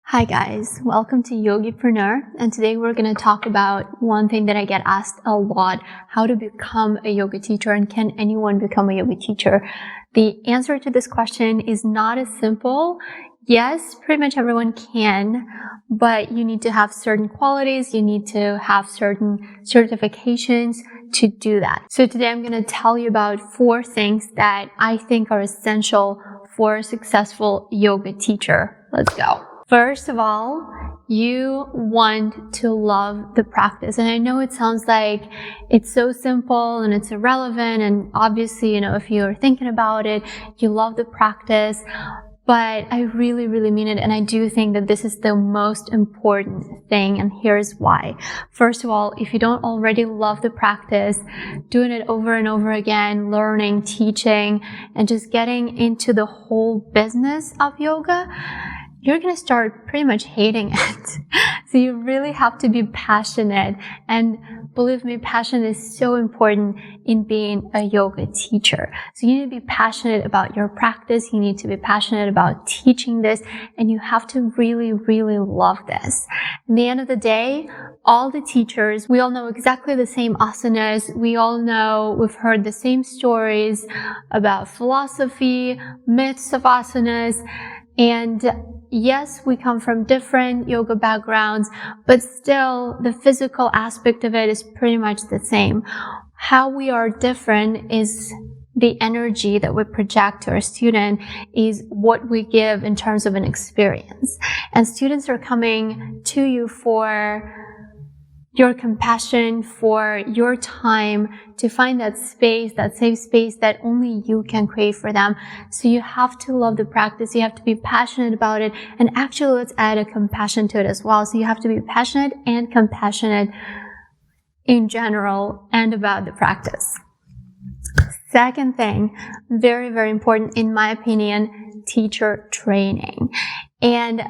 Hi guys, welcome to Yogipreneur, and today we're going to talk about one thing that I get asked a lot: how to become a yoga teacher, and can anyone become a yoga teacher? The answer to this question is not as simple. Yes, pretty much everyone can, but you need to have certain qualities, you need to have certain certifications to do that. So today I'm going to tell you about 4 things that I think are essential for a successful yoga teacher. Let's go. First of all, you want to love the practice. And I know it sounds like it's so simple and it's irrelevant. And obviously, if you're thinking about it, you love the practice. But I really, really mean it. And I do think that this is the most important thing. And here's why. First of all, if you don't already love the practice, doing it over and over again, learning, teaching, and just getting into the whole business of yoga, you're going to start pretty much hating it. So you really have to be passionate. And believe me, passion is so important in being a yoga teacher. So you need to be passionate about your practice. You need to be passionate about teaching this. And you have to really, really love this. At the end of the day, all the teachers, we all know exactly the same asanas. We all know, we've heard the same stories about philosophy, myths of asanas. And yes, we come from different yoga backgrounds, but still the physical aspect of it is pretty much the same. How we are different is the energy that we project to our student, is what we give in terms of an experience. And students are coming to you for your compassion, for your time, to find that space, that safe space that only you can create for them. So you have to love the practice. You have to be passionate about it. And actually, let's add a compassion to it as well. So you have to be passionate and compassionate in general and about the practice. Second thing, very, very important in my opinion, teacher training. And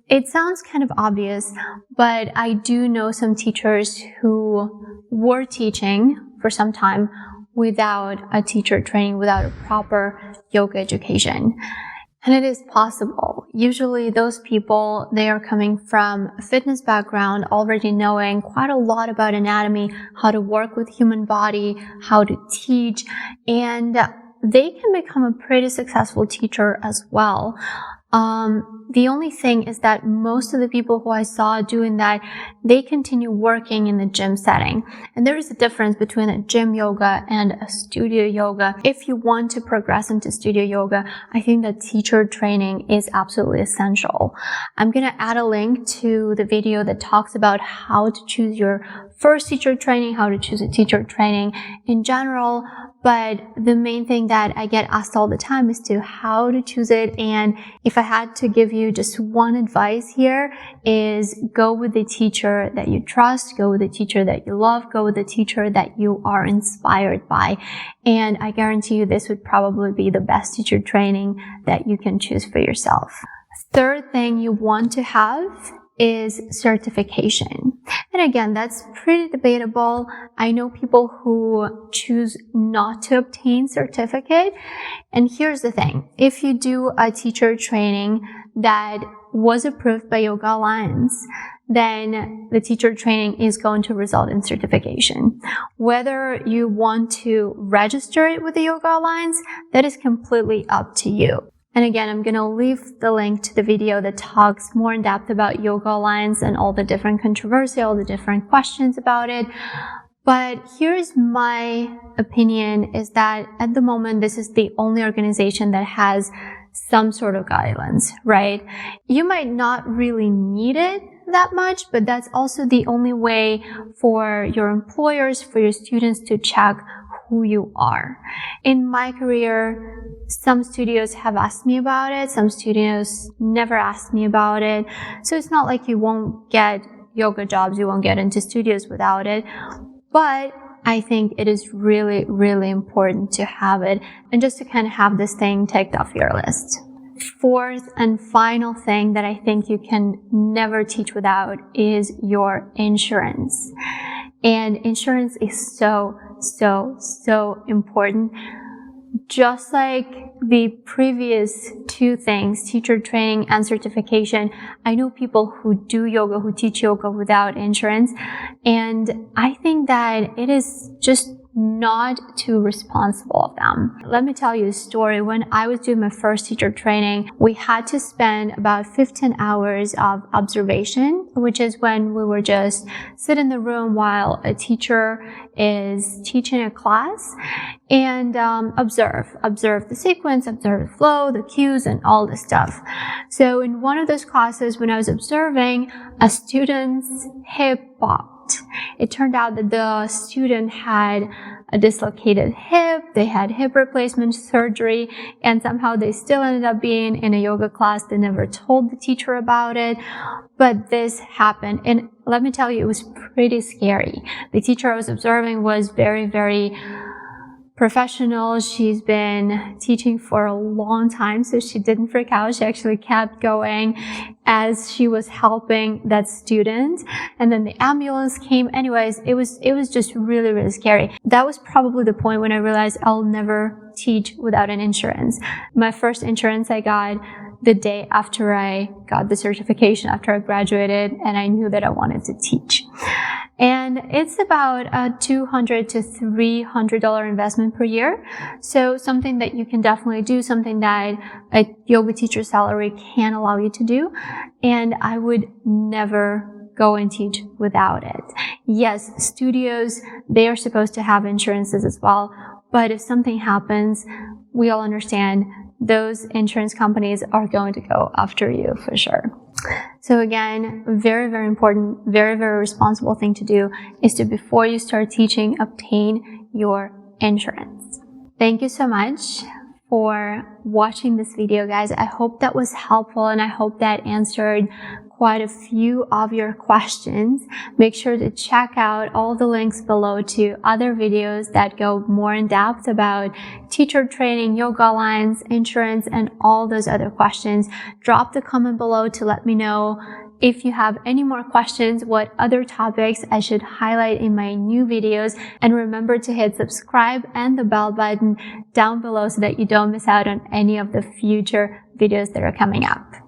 it sounds kind of obvious, but I do know some teachers who were teaching for some time without a teacher training, without a proper yoga education. And it is possible. Usually those people, they are coming from a fitness background, already knowing quite a lot about anatomy, how to work with human body, how to teach, and they can become a pretty successful teacher as well. The only thing is that most of the people who I saw doing that, they continue working in the gym setting. And there is a difference between a gym yoga and a studio yoga. If you want to progress into studio yoga, I think that teacher training is absolutely essential. I'm going to add a link to the video that talks about how to choose your first teacher training, how to choose a teacher training in general. But the main thing that I get asked all the time is to how to choose it. And if I had to give you just one advice here, is go with the teacher that you trust, go with the teacher that you love, go with the teacher that you are inspired by. And I guarantee you this would probably be the best teacher training that you can choose for yourself. Third thing you want to have is certification. And again, that's pretty debatable. I know people who choose not to obtain certificate. And here's the thing. If you do a teacher training that was approved by Yoga Alliance, then the teacher training is going to result in certification. Whether you want to register it with the Yoga Alliance, that is completely up to you. And again, I'm going to leave the link to the video that talks more in depth about Yoga Alliance and all the different controversy, all the different questions about it. But here's my opinion, is that at the moment, this is the only organization that has some sort of guidelines, right? You might not really need it that much, but that's also the only way for your employers, for your students to check who you are. In my career, some studios have asked me about it. Some studios never asked me about it. So it's not like you won't get yoga jobs, you won't get into studios without it. But I think it is really, really important to have it, and just to kind of have this thing ticked off your list. Fourth and final thing that I think you can never teach without is your insurance. And insurance is so important. just like the previous two things, teacher training and certification, I know people who do yoga, who teach yoga without insurance, and I think that it is just not too responsible of them. Let me tell you a story. When I was doing my first teacher training, we had to spend about 15 hours of observation, which is when we were just sit in the room while a teacher is teaching a class and observe the sequence, observe the flow, the cues, and all this stuff. So in one of those classes, when I was observing, a student's hip popped. It turned out that the student had a dislocated hip, they had hip replacement surgery, and somehow they still ended up being in a yoga class. They never told the teacher about it, but this happened. And let me tell you, it was pretty scary. The teacher I was observing was very, very professional. She's been teaching for a long time, so she didn't freak out. She actually kept going as she was helping that student. And then the ambulance came. Anyways, it was just really, really scary. That was probably the point when I realized I'll never teach without an insurance. My first insurance I got the day after I got the certification, after I graduated, and I knew that I wanted to teach. And it's about a $200 to $300 investment per year. So something that you can definitely do, something that a yoga teacher salary can allow you to do. And I would never go and teach without it. Yes, studios, they are supposed to have insurances as well. But if something happens, we all understand those insurance companies are going to go after you for sure. So again, very, very important, very, very responsible thing to do is to, before you start teaching, obtain your insurance. Thank you so much for watching this video, guys. I hope that was helpful and I hope that answered quite a few of your questions. Make sure to check out all the links below to other videos that go more in depth about teacher training, yoga lines, insurance, and all those other questions. Drop the comment below to let me know if you have any more questions, what other topics I should highlight in my new videos. And remember to hit subscribe and the bell button down below so that you don't miss out on any of the future videos that are coming up.